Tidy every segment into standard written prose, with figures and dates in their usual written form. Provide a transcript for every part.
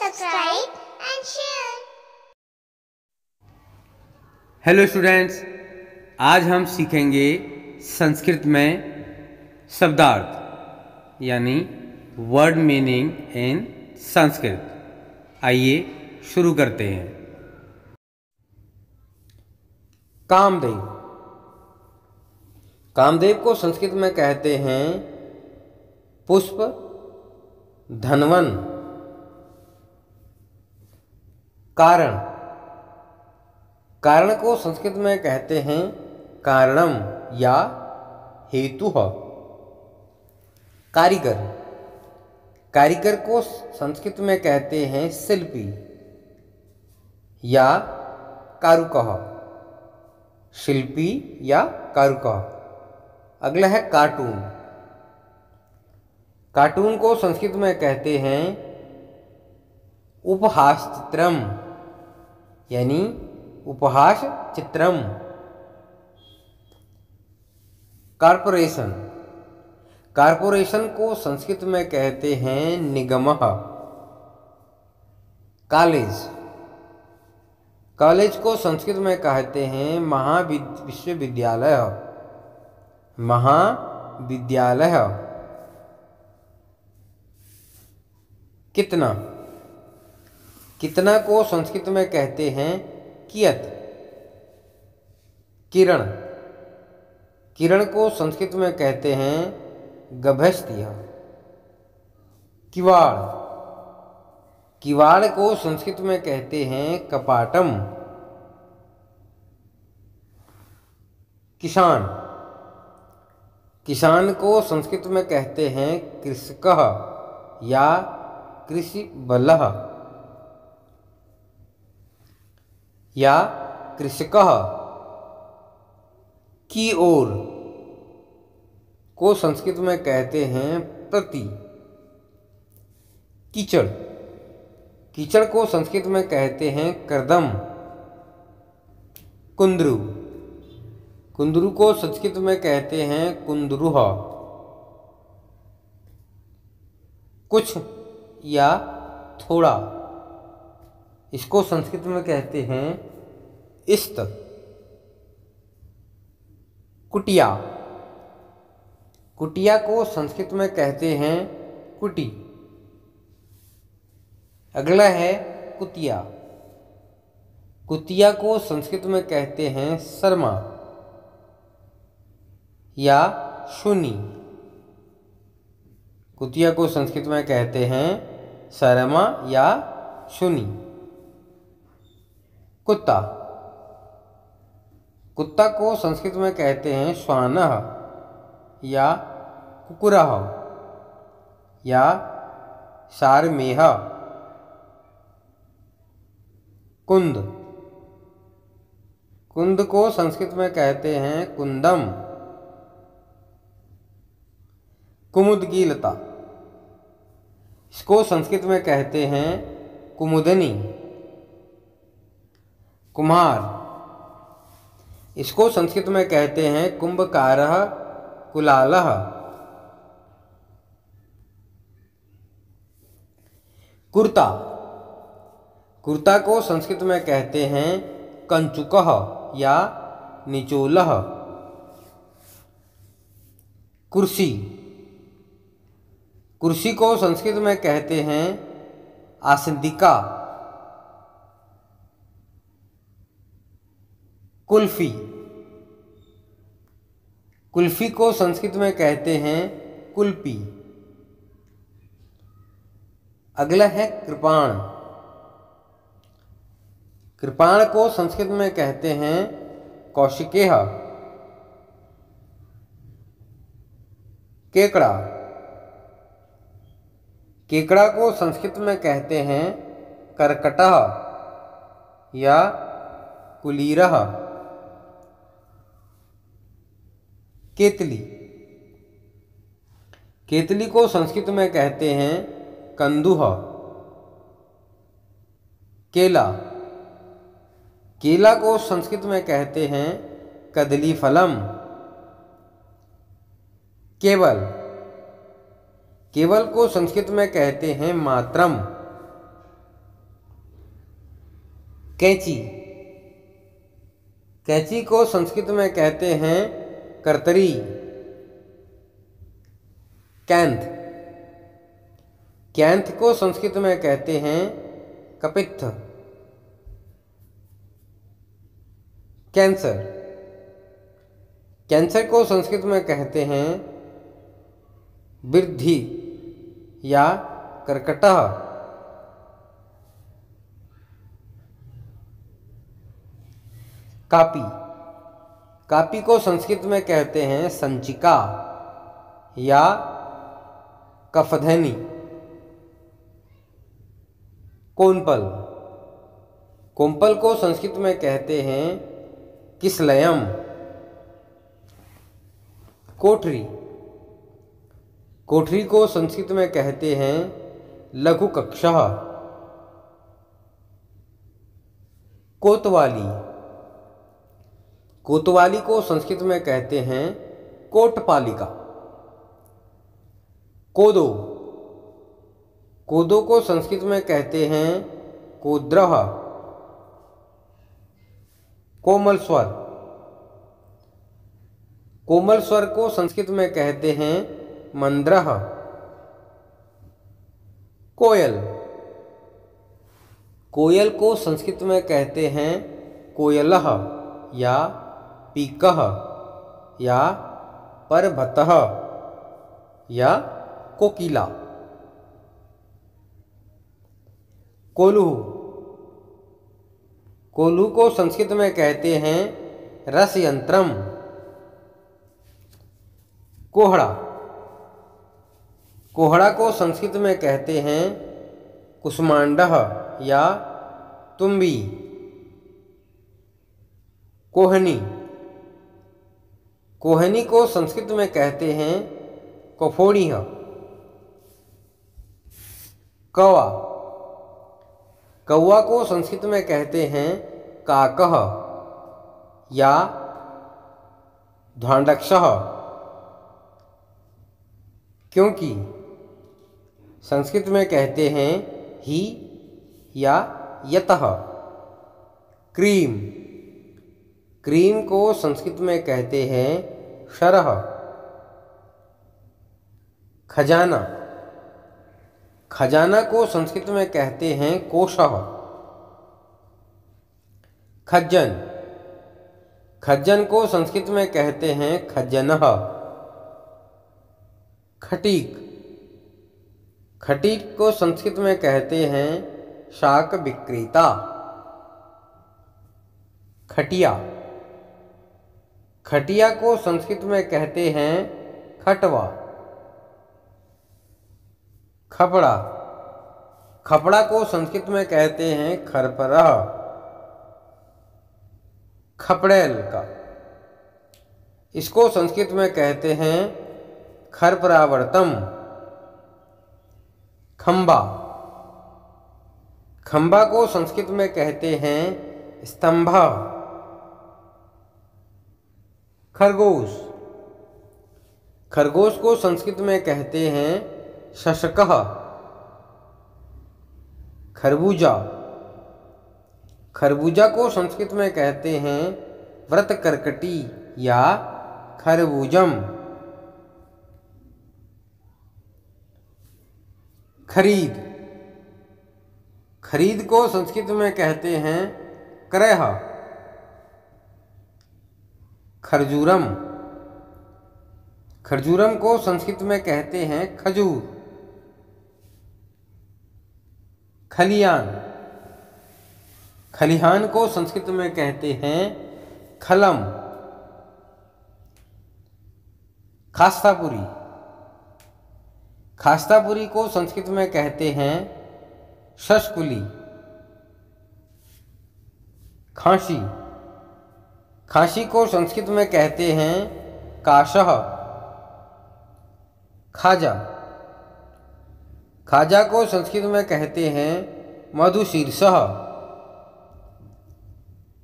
subscribe and share. Hello students, आज हम सीखेंगे संस्कृत में शब्दार्थ यानी वर्ड मीनिंग इन संस्कृत। आइए शुरू करते हैं। कामदेव। कामदेव को संस्कृत में कहते हैं पुष्प धनवन। कारण। कारण को संस्कृत में कहते हैं कारणम या हेतुः। कारीगर। कारीगर को संस्कृत में कहते हैं शिल्पी या कारुकः। शिल्पी या कारुकः। अगला है कार्टून। कार्टून को संस्कृत में कहते हैं उपहास चित्रम यानी उपहास चित्रम। कारपोरेशन। कारपोरेशन को संस्कृत में कहते हैं निगमः। कॉलेज। कॉलेज को संस्कृत में कहते हैं विश्वविद्यालय। महाविद्यालय। कितना। कितना को संस्कृत में कहते हैं कियत। किरण। किरण को संस्कृत में कहते हैं गभस्त्य। किवाड़। किवाड़ को संस्कृत में कहते हैं कपाटम। किसान। किसान को संस्कृत में कहते हैं कृषकः या कृषिबलः या कृषकः। की ओर को संस्कृत में कहते हैं प्रति। कीचड़। कीचड़ को संस्कृत में कहते हैं कर्दम। कुंदरू। कुंदरू को संस्कृत में कहते हैं कुंदरुः। कुछ या थोड़ा इसको संस्कृत में कहते हैं इस्त। कुटिया। कुटिया को संस्कृत में कहते हैं कुटी। अगला है कुतिया। कुतिया को संस्कृत में कहते हैं शर्मा या शूनी। कुतिया को संस्कृत में कहते हैं शर्मा या शूनी। कुत्ता। कुत्ता को संस्कृत में कहते हैं श्वानः या कुकुरः या शारमेयः। कुंद। कुंद को संस्कृत में कहते हैं कुंदम। कुमुद लता। इसको संस्कृत में कहते हैं कुमुदनी। कुम्हार। इसको संस्कृत में कहते हैं कुंभकारः कुलालः। कुर्ता। कुर्ता को संस्कृत में कहते हैं कंचुकः या निचोलः। कुर्सी। कुर्सी को संस्कृत में कहते हैं आसंदिका। कुल्फी। कुल्फी को संस्कृत में कहते हैं कुल्पी। अगला है कृपाण। कृपाण को संस्कृत में कहते हैं कौशिकेय। केकड़ा। केकड़ा को संस्कृत में कहते हैं करकटः या कुलीरः। केतली। केतली को संस्कृत में कहते हैं कंदुः। केला। केला को संस्कृत में कहते हैं कदली फलम। केवल। केवल को संस्कृत में कहते हैं मात्रम। कैंची, कैंची को संस्कृत में कहते हैं कर्तरी। कैंथ, कैंथ को संस्कृत में कहते हैं कपित्थ। कैंसर, कैंसर को संस्कृत में कहते हैं वृद्धि या कर्कटः। कापी, कापी को संस्कृत में कहते हैं संचिका या कफधनी। कोंपल, कोंपल को संस्कृत में कहते हैं किसलयम। कोठरी, कोठरी को संस्कृत में कहते हैं लघु कक्षः। कोतवाली, कोतवाली को संस्कृत में कहते हैं कोटपालिका। कोदो, कोदो को संस्कृत में कहते हैं कोद्रः। कोमल स्वर, कोमल स्वर को संस्कृत में कहते हैं मंद्रः। कोयल, कोयल को संस्कृत में कहते हैं कोयलः या पीकः या परभतः या कोकिला। कोल्हू, कोल्हू को संस्कृत में कहते हैं रसयंत्रम। कोहड़ा, कोहड़ा को संस्कृत में कहते हैं कुष्मांडः या तुम्बी। कोहनी, कोहनी को संस्कृत में कहते हैं कफोड़ीह। कौवा, कौवा को संस्कृत में कहते हैं काकः या ध्वांडक्षः, क्योंकि संस्कृत में कहते हैं ही या यतः। क्रीम, क्रीम को संस्कृत में कहते हैं शरः। खजाना, खजाना को संस्कृत में कहते हैं कोशः। खज्जन, खज्जन को संस्कृत में कहते हैं खज्जनः। खटीक, खटीक को संस्कृत में कहते हैं शाक विक्रेता। खटिया, खटिया को संस्कृत में कहते हैं खटवा। खपड़ा, खपड़ा को संस्कृत में कहते हैं खरपरह। खपड़ेल का, इसको संस्कृत में कहते हैं खरपरावर्तम। खंबा, खंबा को संस्कृत में कहते हैं स्तंभ। खरगोश, खरगोश को संस्कृत में कहते हैं शशकः। खरबूजा, खरबूजा को संस्कृत में कहते हैं व्रतकर्कटी या खरबूजम। खरीद, खरीद को संस्कृत में कहते हैं क्रयः। खरजूरम, खरजूरम को संस्कृत में कहते हैं खजूर। खलियान, खलिहान को संस्कृत में कहते हैं खलम। खास्तापुरी, खास्तापुरी को संस्कृत में कहते हैं शशकुली। खांसी, खांसी को संस्कृत में कहते हैं काशः। खाजा, खाजा को संस्कृत में कहते हैं मधुशीर्षः।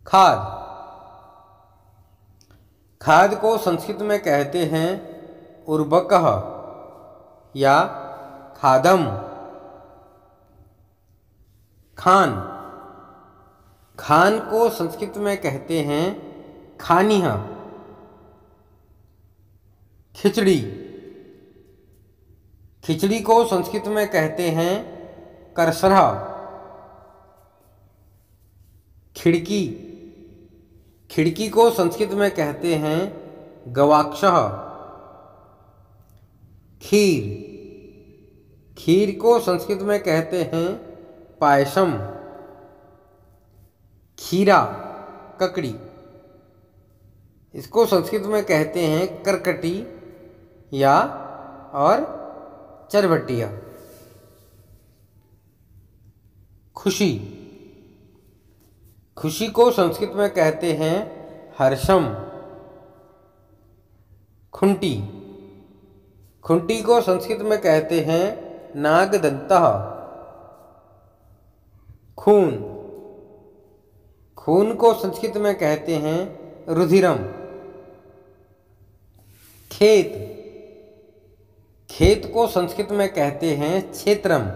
खाद, खाद को संस्कृत में कहते हैं उर्वकः या खादम। खान, खान को संस्कृत में कहते हैं खानिया। खिचड़ी, खिचड़ी को संस्कृत में कहते हैं करसरा। खिड़की, खिड़की को संस्कृत में कहते हैं गवाक्षः। खीर, खीर को संस्कृत में कहते हैं पायसम। खीरा, ककड़ी, इसको संस्कृत में कहते हैं करकटी या और चरबटिया। खुशी, खुशी को संस्कृत में कहते हैं हर्षम। खुंटी, खुंटी को संस्कृत में कहते हैं नागदंतः। खून, खून को संस्कृत में कहते हैं रुधिरम। खेत, खेत को संस्कृत में कहते हैं क्षेत्रम।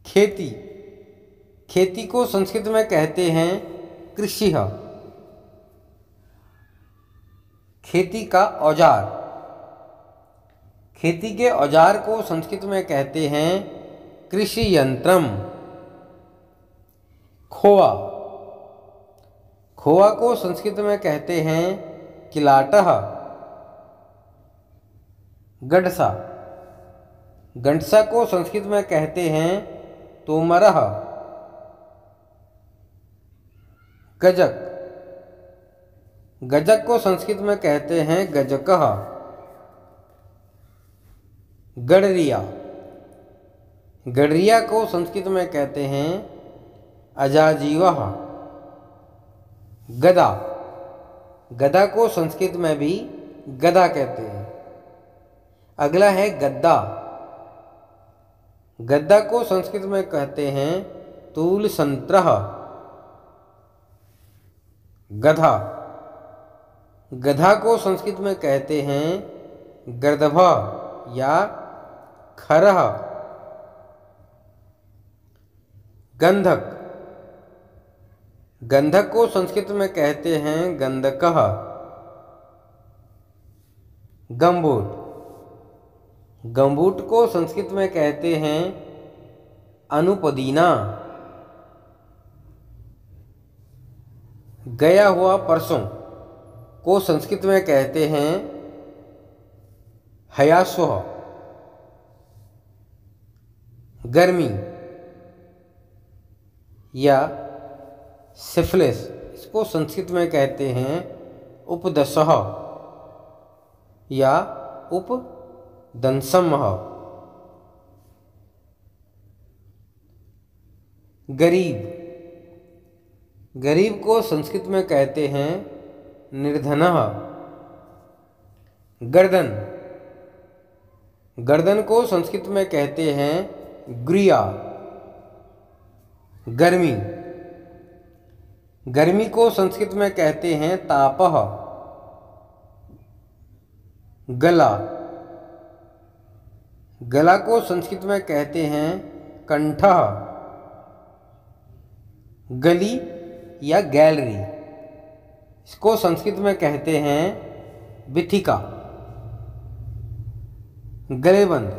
खेती, खेती को संस्कृत में कहते हैं कृषिः। खेती का औजार, खेती के औजार को संस्कृत में कहते हैं कृषि यंत्रम। खोआ, खोआ को संस्कृत में कहते हैं किलाटः। गडसा, गंडसा को संस्कृत में कहते हैं तोमरः। गजक, गजक को संस्कृत में कहते हैं गजकः। गडरिया, गडरिया को संस्कृत में कहते हैं अजाजीवः। गदा, गदा को संस्कृत में भी गदा कहते हैं। अगला है गद्दा, गद्दा को संस्कृत में कहते हैं तूल संत्रः। गधा, गधा को संस्कृत में कहते हैं गर्दभः या खरः। गंधक, गंधक को संस्कृत में कहते हैं गंधकः। गंबूट, गंबूट को संस्कृत में कहते हैं अनुपदीना। गया हुआ परसों को संस्कृत में कहते हैं हयास्वः। गर्मी या सिफिलिस, इसको संस्कृत में कहते हैं उपदशः या उपदंसमः। गरीब, गरीब को संस्कृत में कहते हैं निर्धनः। गर्दन, गर्दन को संस्कृत में कहते हैं ग्रिया। गर्मी, गर्मी को संस्कृत में कहते हैं तापः। गला, गला को संस्कृत में कहते हैं कंठः। गली या गैलरी, इसको संस्कृत में कहते हैं बिथिका। गलेबंद,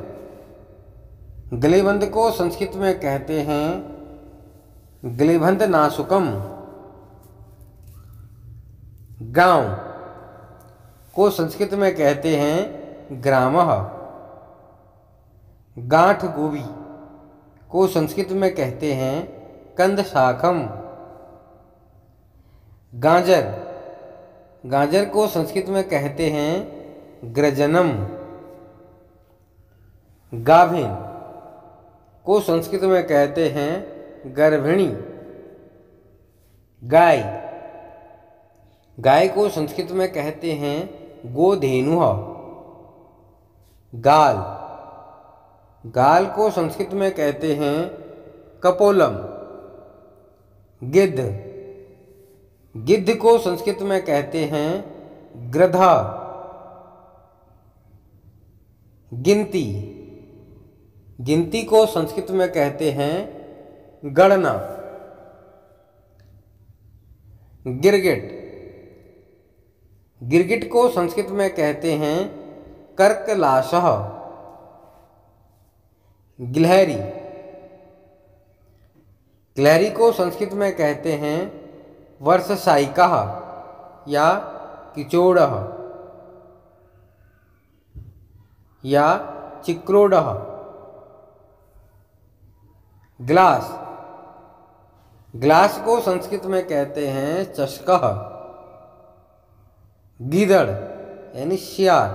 गलेबंद को संस्कृत में कहते हैं गलेबंद नासुकम। गांव को संस्कृत में कहते हैं ग्रामः। गांठ गोभी को संस्कृत में कहते हैं कंद शाखम। गाजर, गाजर को संस्कृत में कहते हैं ग्रजनम। गाभिन को संस्कृत में कहते हैं गर्भिणी। गाय, गाय को संस्कृत में कहते हैं गोधेनुः। गाल, गाल को संस्कृत में कहते हैं कपोलम। गिद्ध, गिद्ध को संस्कृत में कहते हैं गृधा। गिनती, गिनती को संस्कृत में कहते हैं गणना। गिरगिट। गिरगिट को संस्कृत में कहते हैं कर्कलाशः। गिलहरी। गिलहरी को संस्कृत में कहते हैं वर्षशायिकः या किचोड़ः या चिक्रोडः। ग्लास। ग्लास को संस्कृत में कहते हैं चषकः। गीदड़ यानी शियार,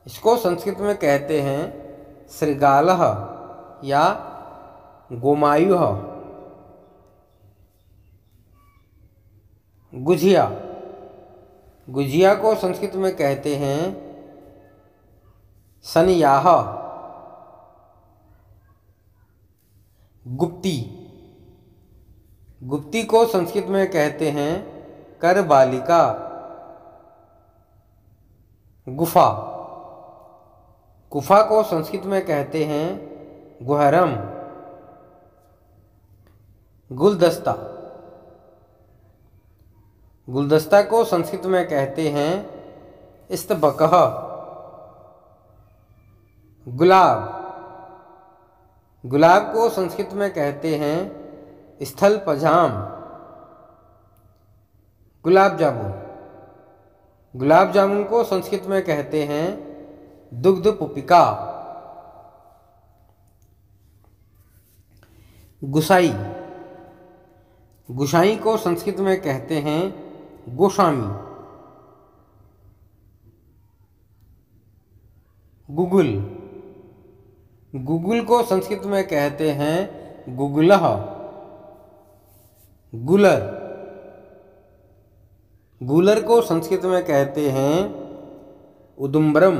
इसको संस्कृत में कहते हैं शृगालः या गोमायुः। गुझिया। गुझिया को संस्कृत में कहते हैं सनियाह। गुप्ती। गुप्ती को संस्कृत में कहते हैं करबालिका। गुफा। गुफा को संस्कृत में कहते हैं गुहरम। गुलदस्ता। गुलदस्ता को संस्कृत में कहते हैं इस्तबकः। गुलाब। गुलाब को संस्कृत में कहते हैं स्थल पजाम। गुलाब जामुन। गुलाब जामुन को संस्कृत में कहते हैं दुग्ध पुपिका। गुसाई। गुसाई को संस्कृत में कहते हैं गोस्वामी। गुगुल। गुगुल को संस्कृत में कहते हैं गुगुलः। गुलर। गुलर को संस्कृत में कहते हैं उदुम्बरम।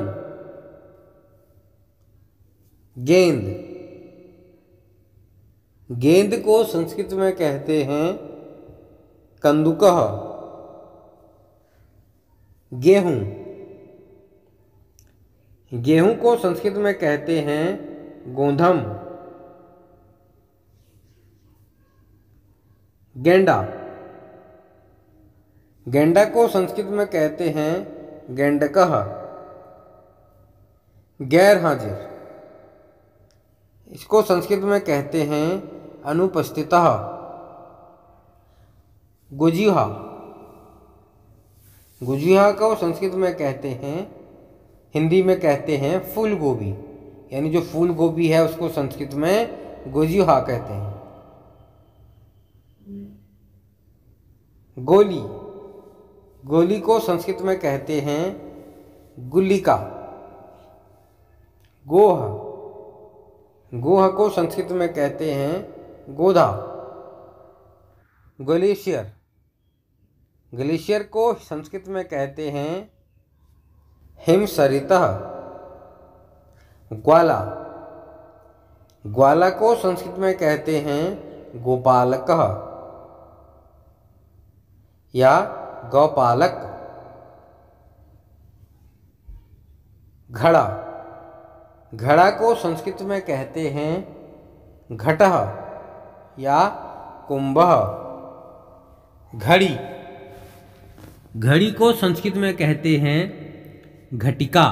गेंद। गेंद को संस्कृत में कहते हैं कंदुकः। गेहूं। गेहूं को संस्कृत में कहते हैं गोंधम। गेंडा। गेंडा को संस्कृत में कहते हैं गेंडकः। गैर हाजिर, इसको संस्कृत में कहते हैं अनुपस्थितः। गुजिहा। गुजिहा को संस्कृत में कहते हैं, हिंदी में कहते हैं फूल गोभी, यानी जो फूल गोभी है उसको संस्कृत में गुजिहा कहते हैं। गोली। गोली को संस्कृत में कहते हैं गुल्लिका। गोह। गोह को संस्कृत में कहते हैं गोधा। ग्लेशियर। ग्लेशियर को संस्कृत में कहते हैं हिमसरितः। ग्वाला। ग्वाला को संस्कृत में कहते हैं गोपालकः या गौपालक। घड़ा। घड़ा को संस्कृत में कहते हैं घटः या कुंभः। घड़ी। घड़ी को संस्कृत में कहते हैं घटिका।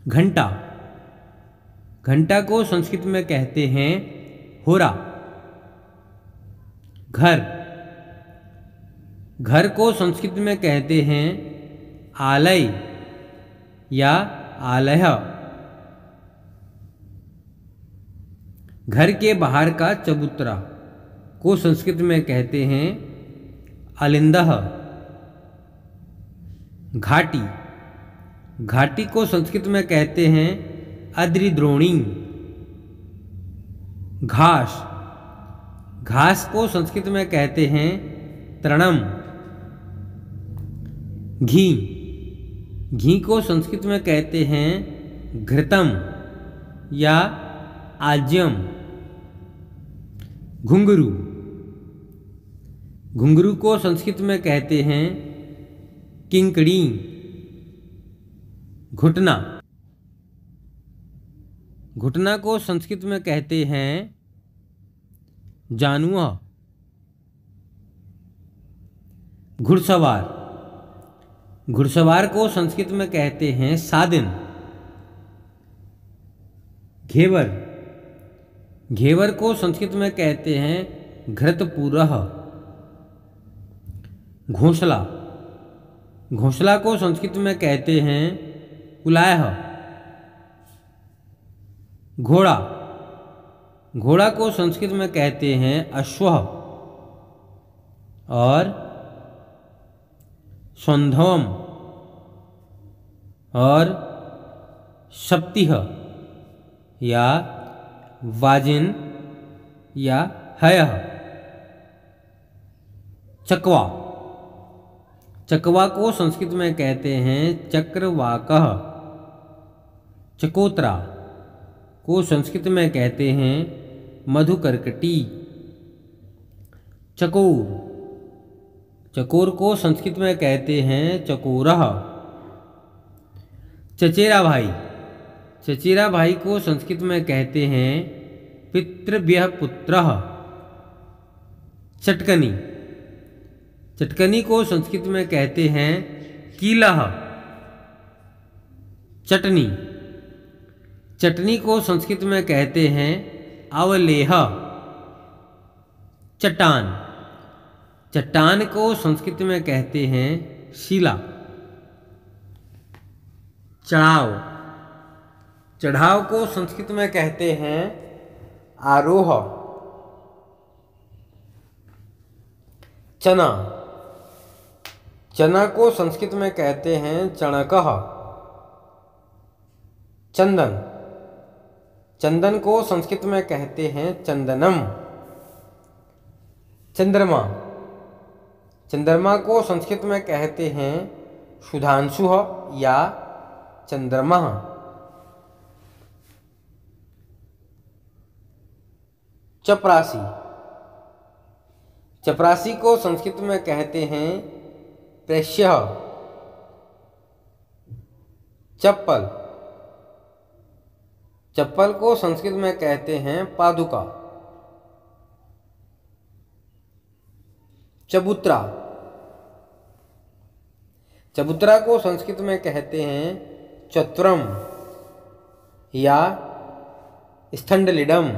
घंटा। घंटा को संस्कृत में कहते हैं होरा। घर। घर को संस्कृत में कहते हैं आलय या आलय। घर के बाहर का चबूतरा को संस्कृत में कहते हैं अलिंदः। घाटी। घाटी को संस्कृत में कहते हैं अद्रिद्रोणी। घास। घास को संस्कृत में कहते हैं तृणम। घी। घी को संस्कृत में कहते हैं घृतम या आज्यम। घुंघरू। घुंघरू को संस्कृत में कहते हैं किंकड़ी। घुटना। घुटना को संस्कृत में कहते हैं जानुआ। घुड़सवार, घुड़सवार को संस्कृत में कहते हैं सादिन। घेवर, घेवर को संस्कृत में कहते हैं घृतपूरः। घोंसला, घोंसला को संस्कृत में कहते हैं कुलायः। घोड़ा, घोड़ा को संस्कृत में कहते हैं अश्वः। और सौंधवम और सप्तिह या वाजिन या हयः। चकवा, चकवा को संस्कृत में कहते हैं चक्रवाकः। चकोतरा को संस्कृत में कहते हैं मधुकर्कटी। चकोर, चकोर को संस्कृत में कहते हैं चकोरः। चचेरा भाई, चचेरा भाई को संस्कृत में कहते हैं पितृव्यः पुत्रः। चटकनी, चटकनी को संस्कृत में कहते हैं कीलः। चटनी, चटनी को संस्कृत में कहते हैं अवलेह। चट्टान, चट्टान को संस्कृत में कहते हैं शिला। चढ़ाव, चढ़ाव को संस्कृत में कहते हैं आरोह। चना, चना को संस्कृत में कहते हैं चणकः। चंदन, चंदन को संस्कृत में कहते हैं चंदनम। चंद्रमा, चंद्रमा को संस्कृत में कहते हैं सुधांशुः या चंद्रमः। चपरासी, चपरासी को संस्कृत में कहते हैं प्रेष्यः। चप्पल, चप्पल को संस्कृत में कहते हैं पादुका। चबूतरा, चबूतरा को संस्कृत में कहते हैं चत्वरम या स्थंडलिडम।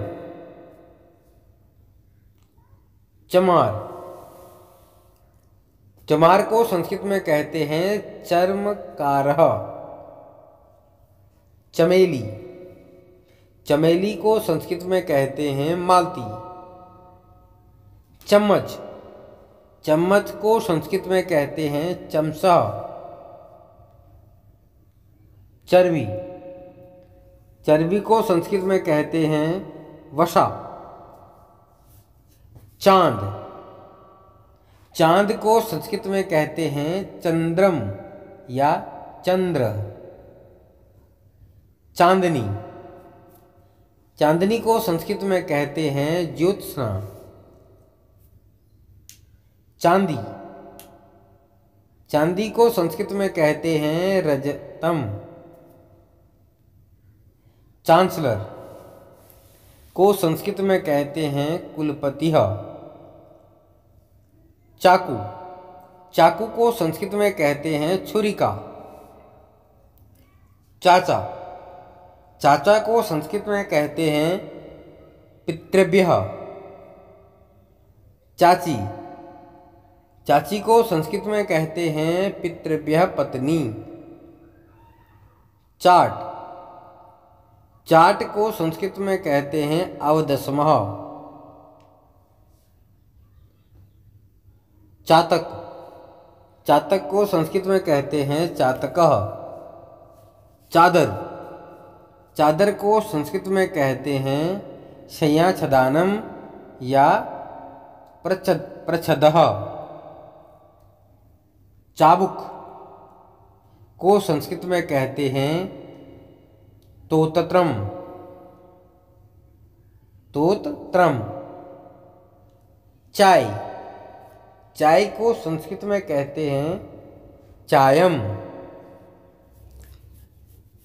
चमार, चमार को संस्कृत में कहते हैं चर्मकारः। चमेली, चमेली को संस्कृत में कहते हैं मालती। चम्मच, चम्मच को संस्कृत में कहते हैं चमसः। चर्बी, चर्बी को संस्कृत में कहते हैं वसा। चांद, चांद को संस्कृत में कहते हैं चंद्रम या चंद्र। चांदनी, चांदनी को संस्कृत में कहते हैं ज्योत्सना। चांदी, चांदी को संस्कृत में कहते हैं रजतम। चांसलर को संस्कृत में कहते हैं कुलपतिः। चाकू, चाकू को संस्कृत में कहते हैं छुरिका। चाचा, चाचा को संस्कृत में कहते हैं पितृभ्यः। चाची, चाची को संस्कृत में कहते हैं पितृभ्यः पत्नी। चाट, चाट को संस्कृत में कहते हैं अवदसमः। चातक, चातक को संस्कृत में कहते हैं चातकः। चादर, चादर को संस्कृत में कहते हैं शय्याच्छादनम या प्रच्छदः। चाबुक को संस्कृत में कहते हैं तोतत्रम। तोतत्रम। चाय, चाय को संस्कृत में कहते हैं चायम।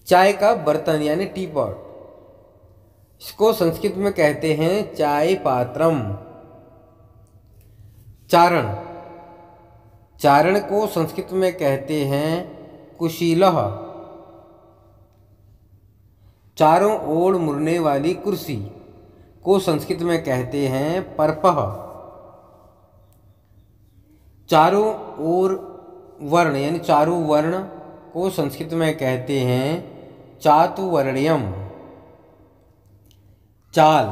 चाय का बर्तन यानी टी पॉट, इसको संस्कृत में कहते हैं चाय पात्रम। चारण, चारण को संस्कृत में कहते हैं कुशीलः। चारों ओर मुड़ने वाली कुर्सी को संस्कृत में कहते हैं पर्पः। चारों ओर वर्ण यानी चारों वर्ण को संस्कृत में कहते हैं चातुर्वर्ण्यम। चाल,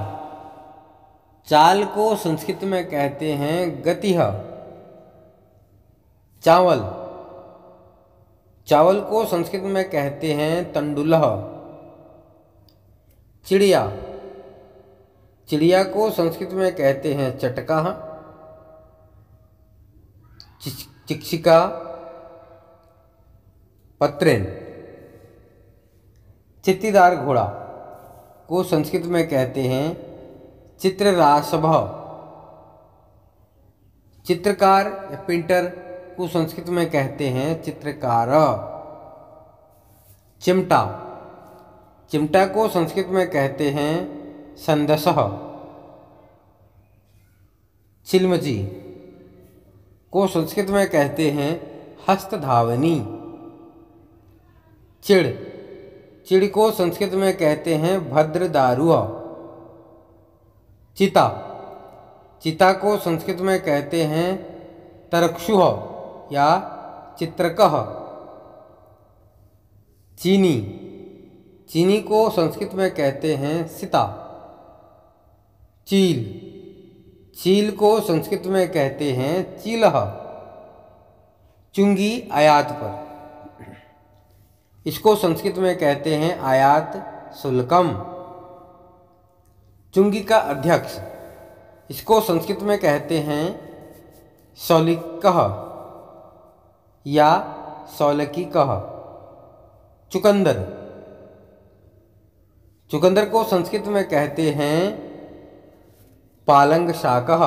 चाल को संस्कृत में कहते हैं गतिः। चावल, चावल को संस्कृत में कहते हैं तंडुलः। चिड़िया, चिड़िया को संस्कृत में कहते हैं चटकः। चिक्षिका, पत्रेन। चित्तीदार घोड़ा को संस्कृत में कहते हैं चित्ररासभः। चित्रकार या पेंटर को संस्कृत में कहते हैं चित्रकार। चिमटा, चिमटा को संस्कृत में कहते हैं छंदसः। चिलमची को संस्कृत में कहते हैं हस्तधावनी। चिड़, चिड़ को संस्कृत में कहते हैं भद्रदारुः। चिता, चिता को संस्कृत में कहते हैं तरक्षुः या चित्रकः। चीनी, चीनी को संस्कृत में कहते हैं सिता। चील, चील को संस्कृत में कहते हैं चीलः। चुंगी आयात पर, इसको संस्कृत में कहते हैं आयात शुल्कम। चुंगी का अध्यक्ष, इसको संस्कृत में कहते हैं शौलिकः या शौलकिकः। चुकंदर, चुकंदर को संस्कृत में कहते हैं पालंग शाकः।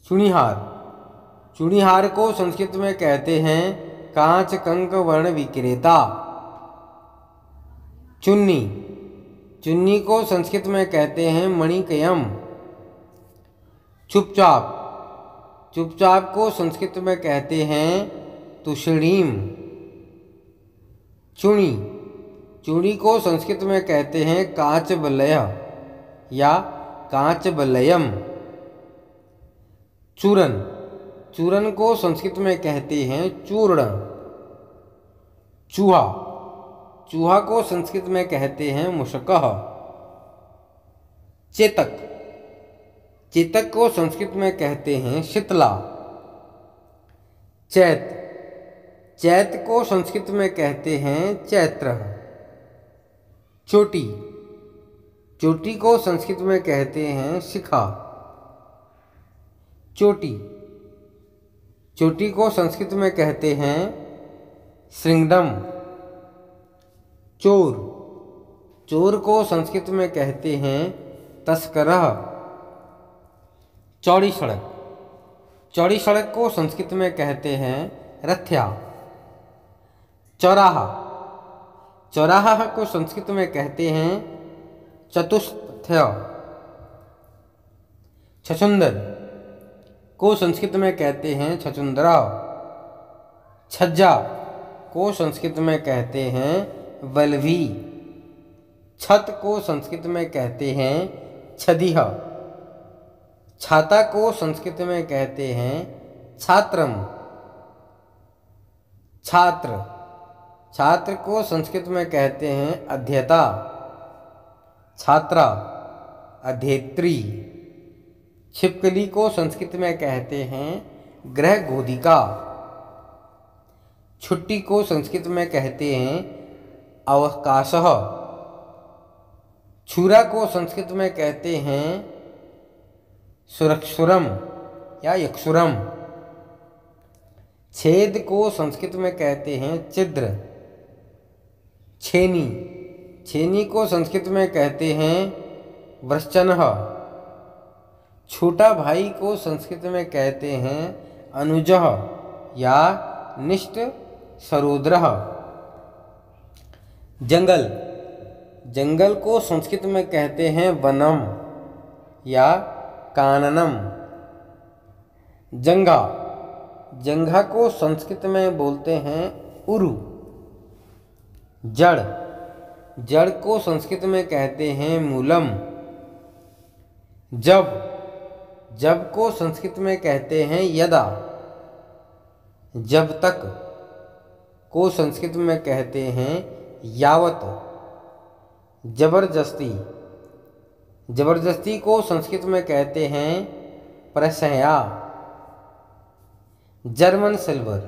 चुनिहार, चुनिहार को संस्कृत में कहते हैं कांच कंक वर्ण विक्रेता। चुन्नी, चुन्नी को संस्कृत में कहते हैं मणिकयम। चुपचाप, चुपचाप को संस्कृत में कहते हैं तुषणीम। चूड़ी, चूड़ी को संस्कृत में कहते हैं कांचबलय या कांचबलयम। चूरन, चूरन को संस्कृत में कहते हैं चूर्ण। चूहा, चूहा को संस्कृत में कहते हैं मुशकः। चेतक, चेतक को संस्कृत में कहते हैं शीतला। चैत, चैत को संस्कृत में कहते हैं चैत्र। चोटी, चोटी को संस्कृत में कहते हैं शिखा। चोटी, चोटी को संस्कृत में कहते हैं श्रृंगडम। चोर, चोर को संस्कृत में कहते हैं तस्करः। चौड़ी सड़क, चौड़ी सड़क को संस्कृत में कहते हैं रथ्या। चौराहा, चौराहा को संस्कृत में कहते हैं चतुष्पथ्य। छछुंदर को संस्कृत में कहते हैं छछुंदरा। छज्जा को संस्कृत में कहते हैं वल्लभी। छत को संस्कृत में कहते हैं छदिह। छाता को संस्कृत में कहते हैं छात्रम। छात्र, छात्र को संस्कृत में कहते हैं अध्येता। छात्रा, अध्येत्री। छिपकली को संस्कृत में कहते हैं गृह गोधिका। छुट्टी को संस्कृत में कहते हैं अवकाशः। छुरा को संस्कृत में कहते हैं सुरक्षुरम या यक्षुरम। छेद को संस्कृत में कहते हैं छिद्र। छेनी, छेनी को संस्कृत में कहते हैं वृश्चनः। छोटा भाई को संस्कृत में कहते हैं अनुजः या निष्ठ सरोद्रः। जंगल, जंगल को संस्कृत में कहते हैं वनम या काननम। जंघा, जंघा को संस्कृत में बोलते हैं उरु। जड़, जड़ को संस्कृत में कहते हैं मूलम। जब, जब को संस्कृत में कहते हैं यदा। जब तक को संस्कृत में कहते हैं यावत। जबरदस्ती, जबरदस्ती को संस्कृत में कहते हैं प्रशया। जर्मन सिल्वर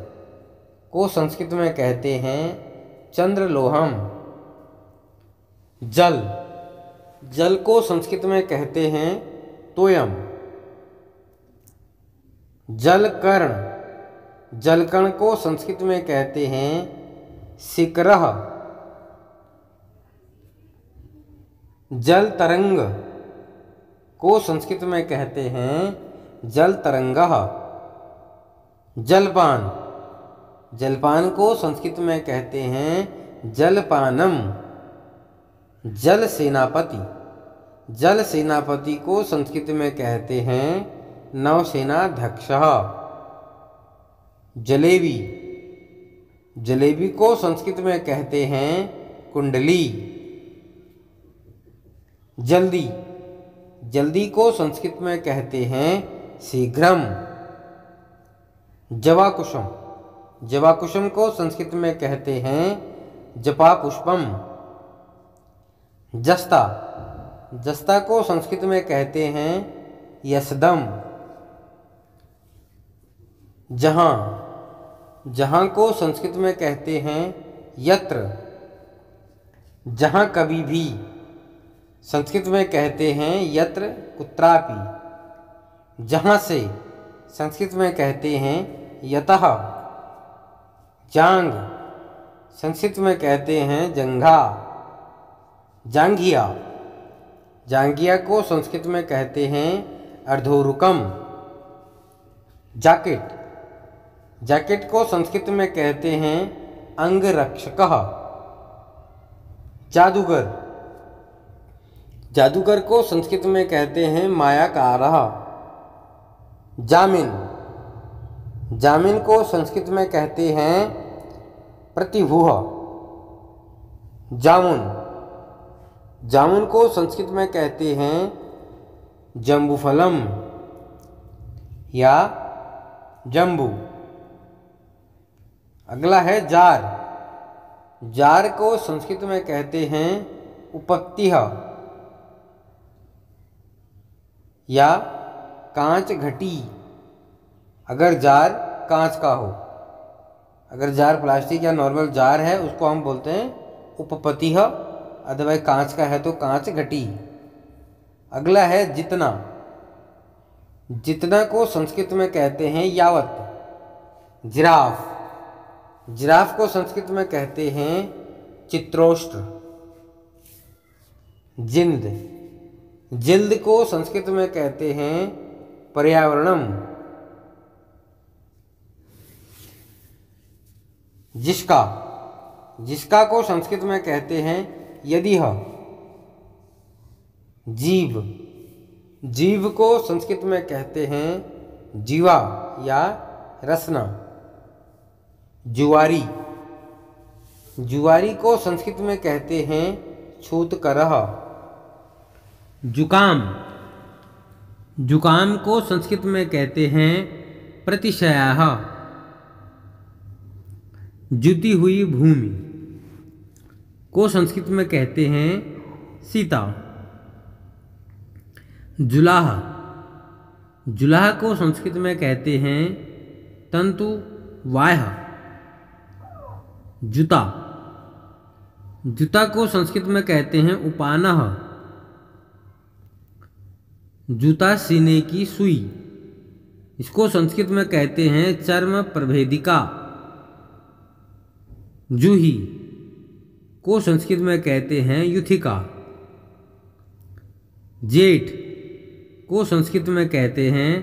को संस्कृत में कहते हैं चंद्रलोहम। जल, जल को संस्कृत में कहते हैं तोयम। जलकर्ण, जलकर्ण को संस्कृत में कहते हैं शिकरः। जल तरंग को संस्कृत में कहते हैं जल तरंगः। जलपान, जलपान को संस्कृत में कहते हैं जलपानम। जल सेनापति, जल सेनापति को संस्कृत में कहते हैं नौसेनाध्यक्षः। जलेबी, जलेबी को संस्कृत में कहते हैं कुंडली। जल्दी, जल्दी को संस्कृत में कहते हैं शीघ्रम। जवाकुसुम, जवाकुसुम को संस्कृत में कहते हैं जपापुष्पम। जस्ता, जस्ता को संस्कृत में कहते हैं यशदम। जहां, जहां को संस्कृत में कहते हैं यत्र। जहां कभी भी संस्कृत में कहते हैं यत्र कुत्रापि। जहां से संस्कृत में कहते हैं यतः। जांग, संस्कृत में कहते हैं जंघा। जांघिया, जांघिया को संस्कृत में कहते हैं अर्धोरुकम। जैकेट, जैकेट को संस्कृत में कहते हैं अंगरक्षकः। जादूगर, जादूगर को संस्कृत में कहते हैं मायाकारः। जामिन, जामिन को संस्कृत में कहते हैं प्रतिभूः। जामुन, जामुन को संस्कृत में कहते हैं जम्बूफलम या जम्बू। अगला है जार, जार को संस्कृत में कहते हैं उपत्तिः या कांच घटी। अगर जार कांच का हो, अगर जार प्लास्टिक या नॉर्मल जार है उसको हम बोलते हैं उपपतिः, अथवा कांच का है तो कांच घटी। अगला है जितना, जितना को संस्कृत में कहते हैं यावत। जिराफ, जिराफ को संस्कृत में कहते हैं चित्रोष्ट्र। जिंद, जिल्द को संस्कृत में कहते हैं पर्यावरणम। जिसका, जिसका को संस्कृत में कहते हैं यदिह। जीव, जीव को संस्कृत में कहते हैं जीवा या रसना। जुआरी, जुआरी को संस्कृत में कहते हैं छूतकरः। जुकाम, जुकाम को संस्कृत में कहते हैं प्रतिशयाः। जुती हुई भूमि को संस्कृत में कहते हैं सीता। जुलाह, जुलाह को संस्कृत में कहते हैं तंतु वायः। जूता, जूता को संस्कृत में कहते हैं उपानः। जूता सीने की सुई, इसको संस्कृत में कहते हैं चर्म प्रभेदिका। जूही को संस्कृत में कहते हैं युथिका। जेठ को संस्कृत में कहते हैं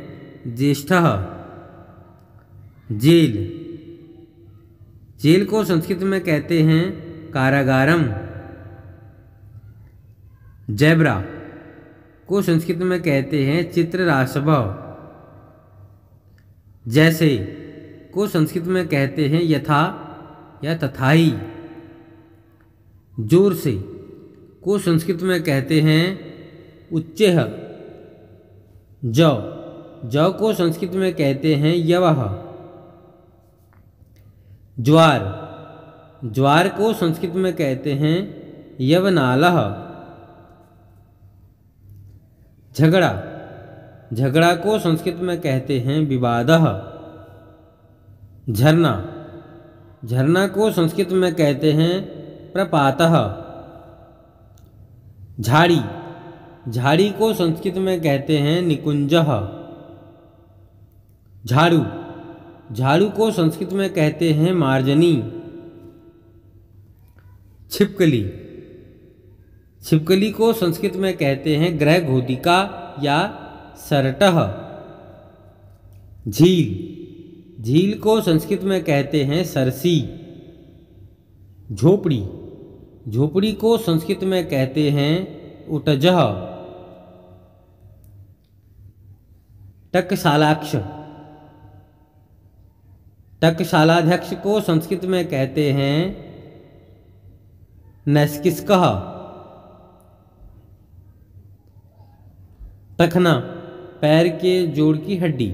ज्येष्ठः। जेल, जेल को संस्कृत में कहते हैं कारागारम। जैब्रा को संस्कृत में कहते हैं चित्ररासभ। जैसे को संस्कृत में कहते हैं यथा या तथाई। जोर से को संस्कृत में कहते हैं उच्चैः। जौ जौ को संस्कृत में कहते हैं यवः। ज्वार ज्वार को संस्कृत में कहते हैं यवनालः। झगड़ा झगड़ा को संस्कृत में कहते हैं विवादः। झरना झरना को संस्कृत में कहते हैं प्रपातः। झाड़ी झाड़ी को संस्कृत में कहते हैं निकुंजः। झाड़ू झाड़ू को संस्कृत में कहते हैं मार्जनी। छिपकली छिपकली को संस्कृत में कहते हैं गृहघोटिका या सरटह। झील झील को संस्कृत में कहते हैं सरसी। झोपड़ी झोपड़ी को संस्कृत में कहते हैं उटजः। टकशालाक्ष टकशालाध्यक्ष को संस्कृत में कहते हैं नैस्किस्कः। टखना पैर के जोड़ की हड्डी,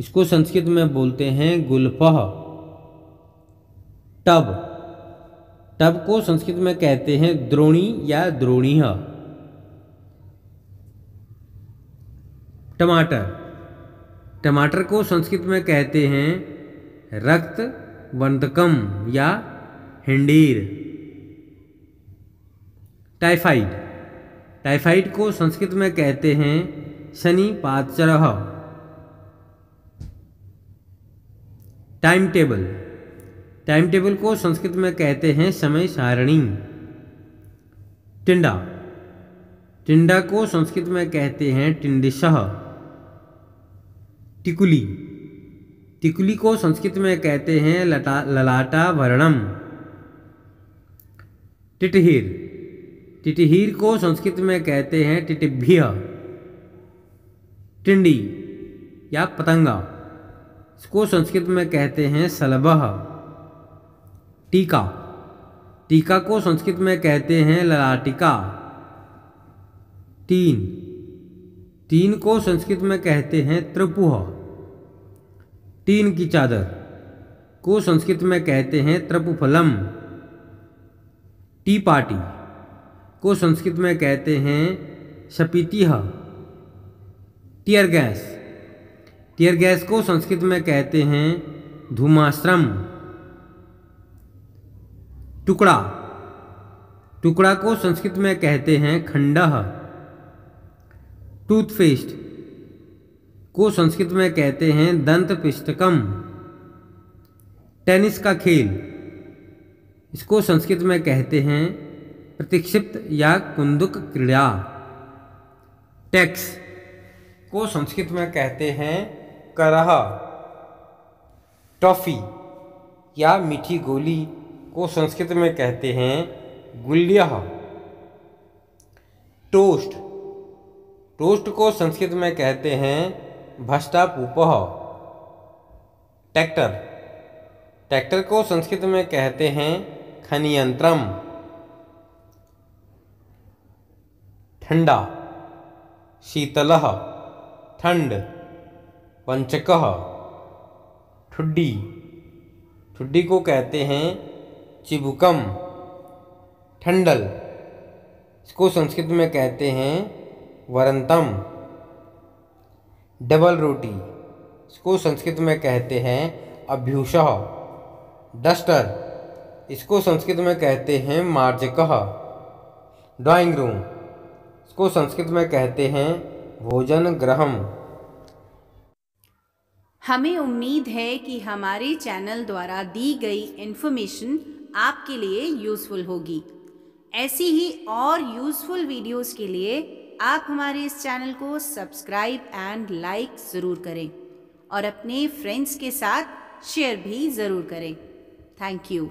इसको संस्कृत में बोलते हैं गुल्फः। टब टब को संस्कृत में कहते हैं द्रोणी या द्रोणीह। टमाटर टमाटर को संस्कृत में कहते हैं रक्त वर्धकम या हिंडीर। टाइफाइड टाइफाइड को संस्कृत में कहते हैं शनि पादचरः। टाइम टेबल टाइम टेबल को संस्कृत में कहते हैं समय सारणी। टिंडा टिंडा को संस्कृत में कहते हैं टिंडिशः। टिकुली टिकुली को संस्कृत में कहते हैं ललाटा वर्णम। टिटहीर टिटहीर को संस्कृत में कहते हैं टिटिभ्य। टिंडी या पतंगा, इसको संस्कृत में कहते हैं सलभः। टीका टीका को संस्कृत में कहते हैं ललाटिका। टीन टीन को संस्कृत में कहते हैं त्रिपुह। टीन की चादर को संस्कृत में कहते हैं त्रपुफलम। टी पार्टी को संस्कृत में कहते हैं शपीतिह। टीयर गैस को संस्कृत में कहते हैं धूमाश्रम। टुकड़ा टुकड़ा को संस्कृत में कहते हैं खंडः। टूथपेस्ट को संस्कृत में कहते हैं दंत पिष्टकम। टेनिस का खेल, इसको संस्कृत में कहते हैं प्रतिक्षिप्त या कुंदुक क्रीड़ा। टैक्स को संस्कृत में कहते हैं करह। टॉफी या मीठी गोली को संस्कृत में कहते हैं गुल्यः। टोस्ट टोस्ट को संस्कृत में कहते हैं भष्टापूपः। ट्रैक्टर को संस्कृत में कहते हैं खनियंत्रम। ठंडा शीतलः। ठंड पंचकः। ठुड्डी ठुड्डी को कहते हैं चिबुकम। ठंडल, इसको संस्कृत में कहते हैं वरंतम। डबल रोटी, इसको संस्कृत में कहते हैं अभ्यूषः। डस्टर, इसको संस्कृत में कहते हैं मार्जकः। ड्राइंग रूम, इसको संस्कृत में कहते हैं भोजन गृहम। हमें उम्मीद है कि हमारे चैनल द्वारा दी गई इन्फॉर्मेशन आपके लिए यूज़फुल होगी। ऐसी ही और यूज़फुल वीडियोस के लिए आप हमारे इस चैनल को सब्सक्राइब एंड लाइक ज़रूर करें और अपने फ्रेंड्स के साथ शेयर भी ज़रूर करें। Thank you.